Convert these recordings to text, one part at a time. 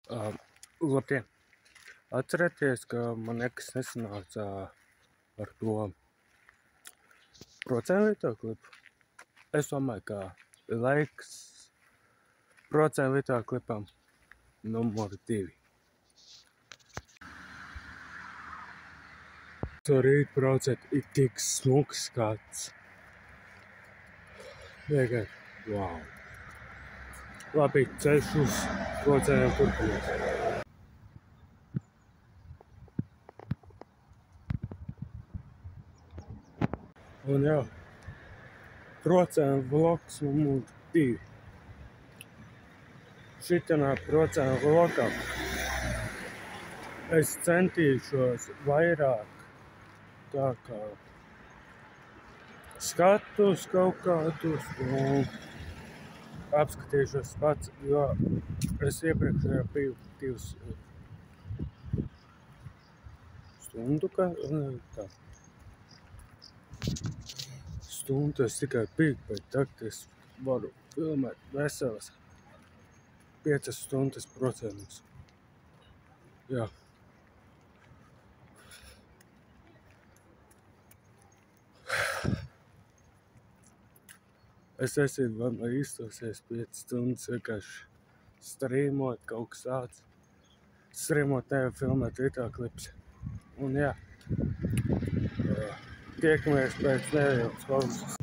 Uh, Labdien! Atcerieties, ka man nekas nesanāca ar to procentu klipu. Es domāju, ka laiks procentu klipam numur 2. To rīt procentu ir tik smuks skats. Vienkārši, wow! Labi, ceļš uz procentiem turpinās. Un jā, procentu vlogs numur 2. Šitanā procentu vlogā es centīšos vairāk tā kā skatus kaut kādus un apskatīšos pats, jo es iepriekšējā biju 2 stundu, stundu es tikai biju, bet tagad es varu filmēt veselas 5 stundas procentus. Jā. Es esmu man izdosies 5 stundas vienkārši strīmot kaut kas tāds. Strīmot, nevar filmēt video klips. Un jā, tiekamies pēc nedēļas pauzes.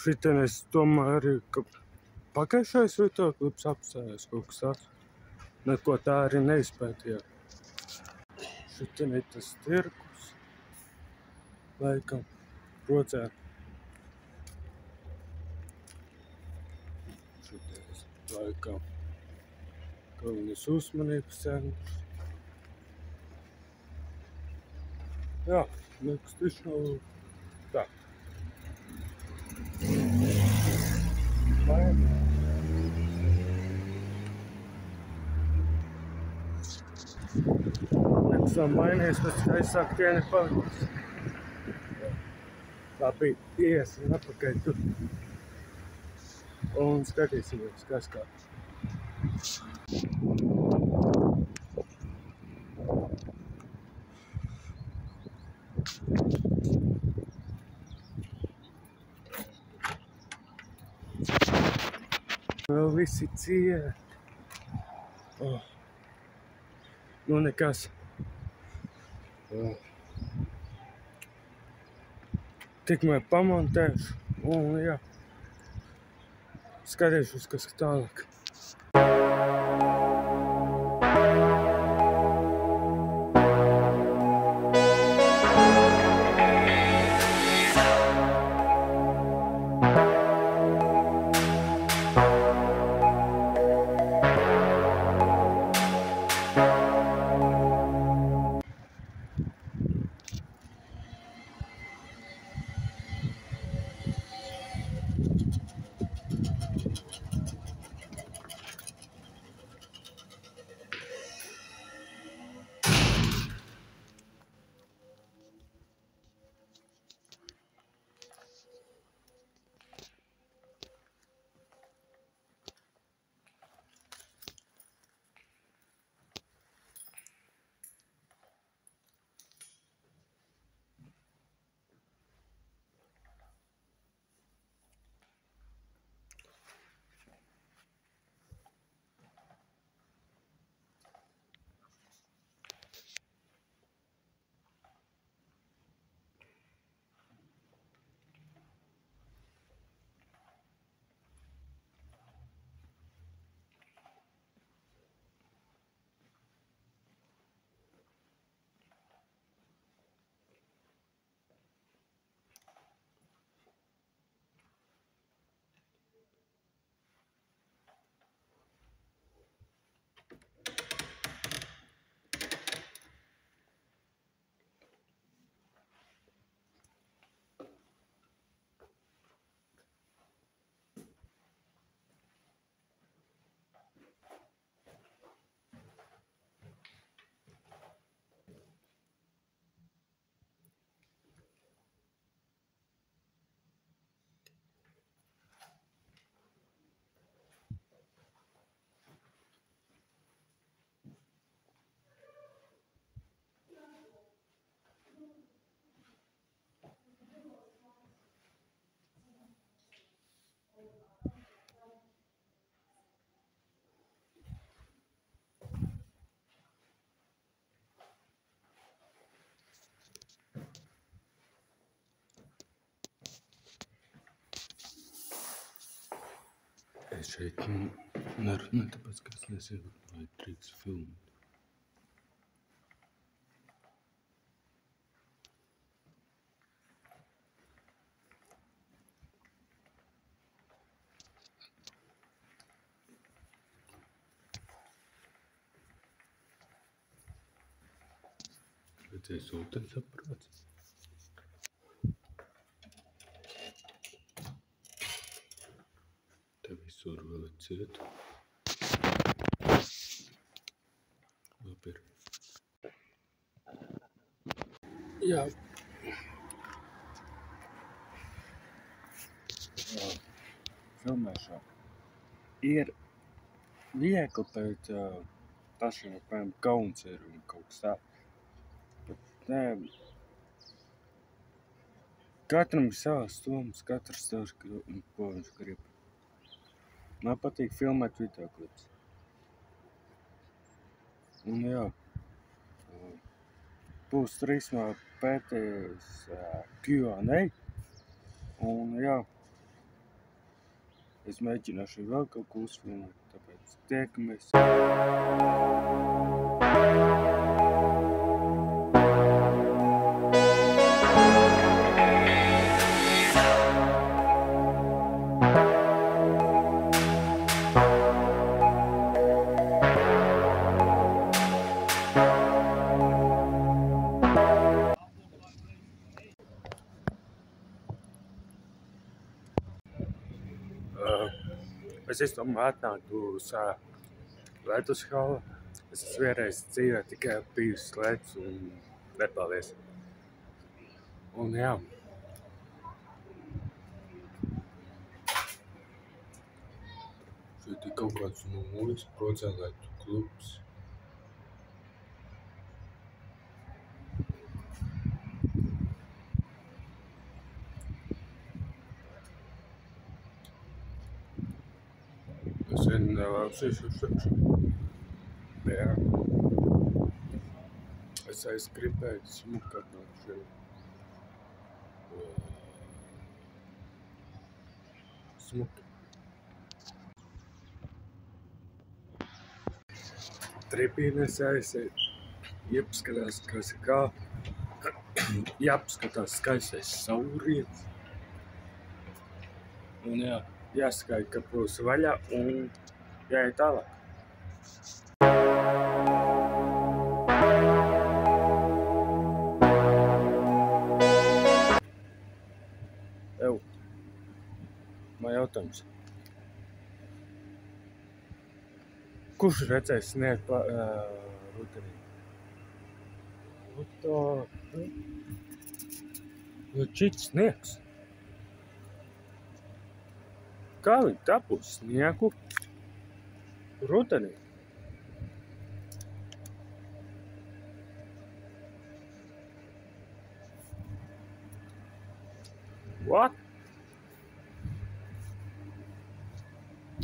Šitien es domāju arī, ka pagājušais video klips apstājās kaut kas tāds. Neko tā arī neizpētīja. Šitien ir tas tirkus, laikam, procentu. Šitien laikam galvenais uzmanības centrs. Jā, nekas tiešām tā. Nekas nav mainījies, pēc kā es sāku dienu ir palikusi. Labi, iesim atpakaļ tur. Un skatīsimies, kas kā. Vēl visi cieti. Nu nekas. Tikmēr pamontēšu un jā. Skatīšos, kas tālāk. Es šeit nerunāju, tāpēc, ka es nezinu, vai drīkst filmēt. Redzēs ūdensaprāts. Te visur vēl ir ciet. Labi ir. Jā. Filmēšana ir viegli, bet tašana, piemēram, kauns ir un kaut kas tā. Bet, katram ir savas domas, katrs tās, ko viņš grib. Man patīk filmēt videoklips. Un jā, būs drīzumā pētījis Q&A. Un jā, es mēģināšu vēl kaut ko uzfilmēt, tāpēc tiekamies. Es domāju, atnāku uz ledus halu. Es esmu vienreiz dzīvē tikai bijis ledus un nepaldies. Un jā. Šeit ir kaut kāds mūlis procēlētu klubs. Es vien nevēlsīšu šeit. Jā. Es gribēju smukāt no šeit. Smuki. Tripīnēs aiziet. Jāpaskatās, kas ir kā. Jāpaskatās skaistais saulrietis. Un jā, jāskaita, ka būs vaļā un jāiet tālāk. Man jautājums. Kurš redzēs sniegu rudenī? Čits sniegs. Kā viņi dabūs sniegu rudenī? What?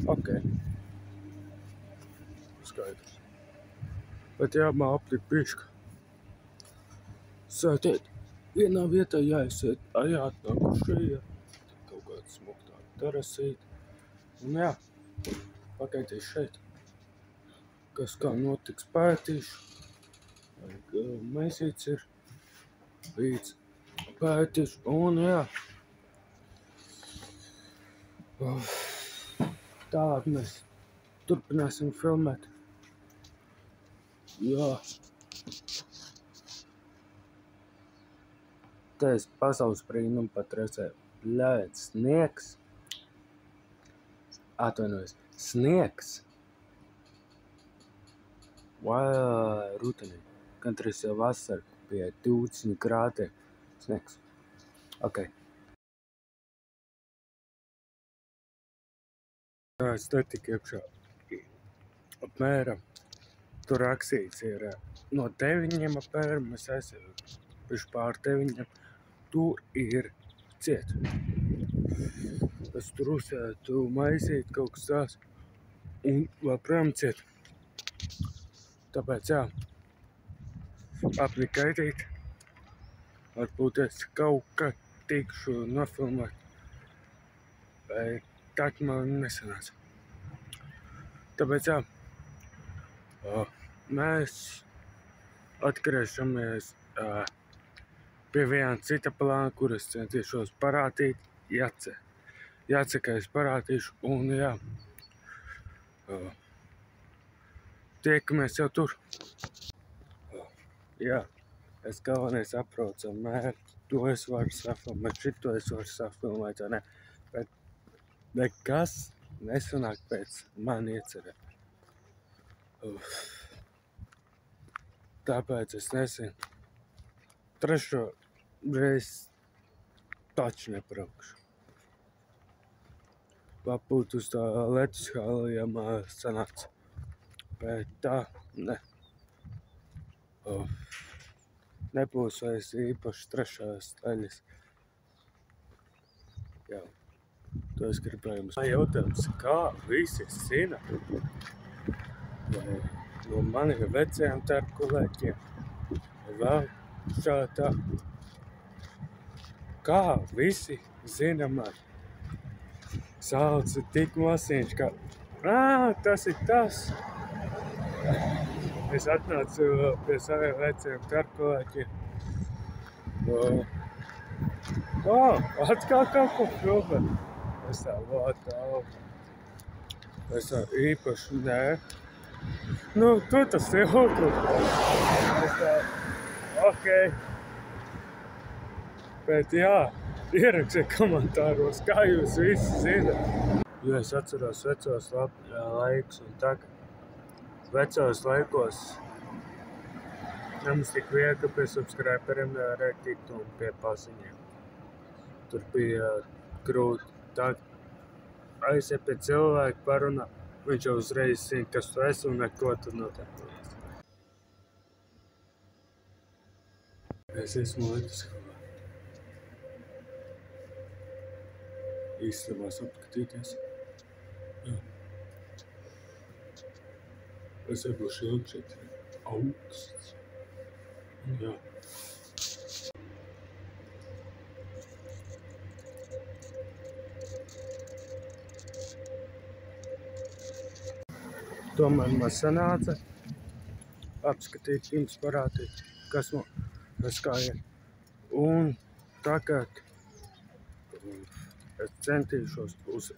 Ok. Skaidrs. Bet jā, man apnika piška. Sētēt. Vienā vietā jāiesiet. Jāatnāk uz šeit. Kaut kāds smuktā terasīt. Un jā, pagaitīšu šeit. Kas kā notiks pētīšu. Maisīts ir līdz pētīšu. Un jā. Tālāk mēs turpināsim filmēt. Jā. Te es pasaules brīnumu pat redzēju. Bļēd, sniegs. Atvainojos. Sniegs. Vai, rudenī. Gandrīz jau vasara pie 20 grādiem. Sniegs. Ok. Es te tik iekšā. Apmēram. Tur rakstīts ir no 9 apmēram. Es esmu piši pār 9. Tur ir ciet. Es tur uzsētu maisīt kaut kas tās. Un labprām ciet. Tāpēc jā. Apnika gaidīt. Varbūt es kaut kā tikšu nofilmēt. Bet tā man nesanāca. Tāpēc, jā, mēs atgriežamies pie viena cita plāna, kuras centīšos parādīt Jace. Jace, ka es parādīšu, un jā, tiekamies jau tur. Jā, es galvenais apraucu ar mērķi, to es varu safilmēt, šito es varu safilmēt, vai ne? Bet nekas nesanāk pēc man iecerē. Tāpēc es nezinu, trešo reizi taču nebraukšu. Papūt uz tā letus hālijām sanāca, bet tā, ne. Nebūs vairs īpaši trešās daļas. Jā, to es gribēju jums. Jautājums, kā visi zina no maniem vecajiem kolēģiem, vēl šādā, kā visi zina man. Sauca tik masiņš, ka, tas ir tas. Es atnācu pie saviem vecajiem kolēģiem. Atkal kaut ko filmē. Es tā, es tā īpaši, nē. Nu, tu tas YouTube. Es tā, okei. Bet jā, ierakstiet komentāros, kā jūs visi zināt. Jo es atceros vecos laikus un tagad. Vecos laikos mums tik viegli pie subscriberiem nevarēja tikt un pie paziņiem. Tur bija grūti. Tad aiziet pie cilvēku parunā, viņš jau uzreiz zina, kas tu esi un neko tu noteikti. Es esmu Latvijas. Īstabās apskatīties. Jā. Es būšu ilgi šeit augsts. Jā. Tomēr man sanāca apskatīt, jums parādīt, kas kā ir. Un tagad es centīšos uz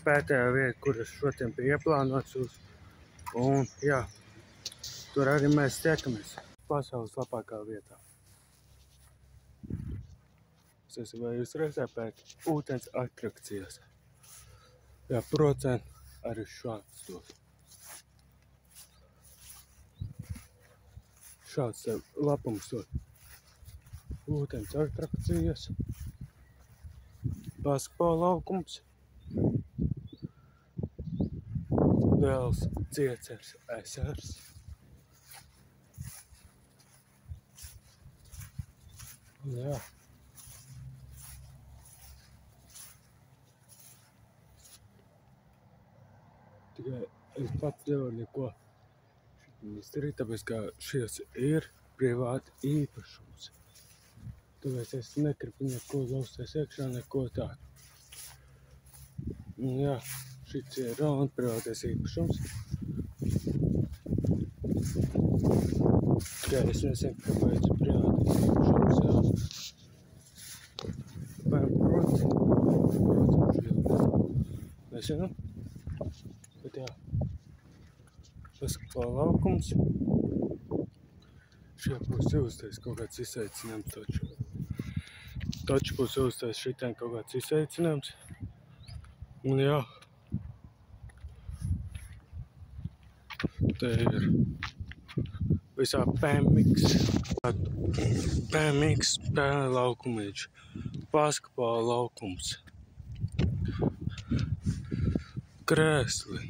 pēdējā vietu, kur es šodien biju ieplānots uz. Un jā, tur arī mēs tiekamies. Pasaules labākā vietā. Es esmu vai jūs redzēt ūdens atrakcijas. Jā, procenti arī šāds dos. Šāds labums dod. Ūdens atrakcijas. Basketbola laukums. Vēls Ciecers ezers. Jā. Tikai es pats nevaru neko izdarīt, tāpēc kā šis ir privāti īpašums. Tāpēc es negribu neko lausties iekšā, neko tādu. Un jā, šis ir Rauna privātais īpašums. Tikai es nezinu, kāpēc privātais īpašums, jā. Protams, nezinu. Bet jā, basketbola laukums. Šeit būs uztais kaut kāds izaicinājums taču. Taču būs uztais šitien kaut kāds izaicinājums. Un jā, te ir visā PMX spēle laukumīši, basketbola laukums, krēsli,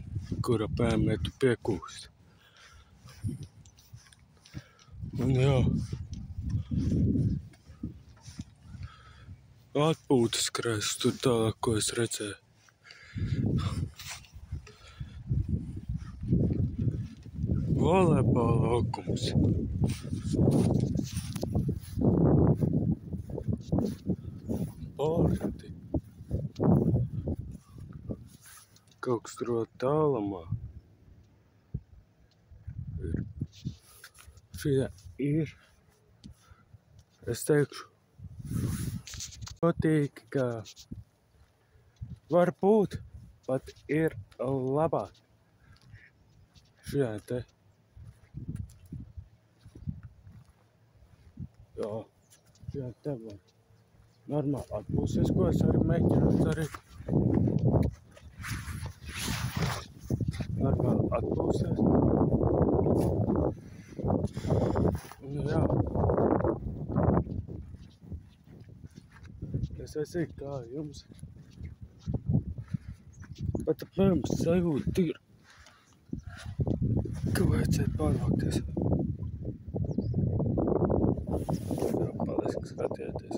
kura pēmētu piekūst. Un jā, atpūtas krēsli tur tālāk, ko es redzēju. Volejbola laukums. Borti. Kaut kas tur tālamā. Šie ir, es teikšu, patīk, ka varbūt pat ir labāk šie te, jo šie te var normāli atpūsties, ko es arī mēģinu darīt. Normāli atpūsties. Un jā. Es esmu kā jums. Bet apmēram sajūta ir, ka vajadzētu pārvākties. Jā, paldies, ka skatījāties.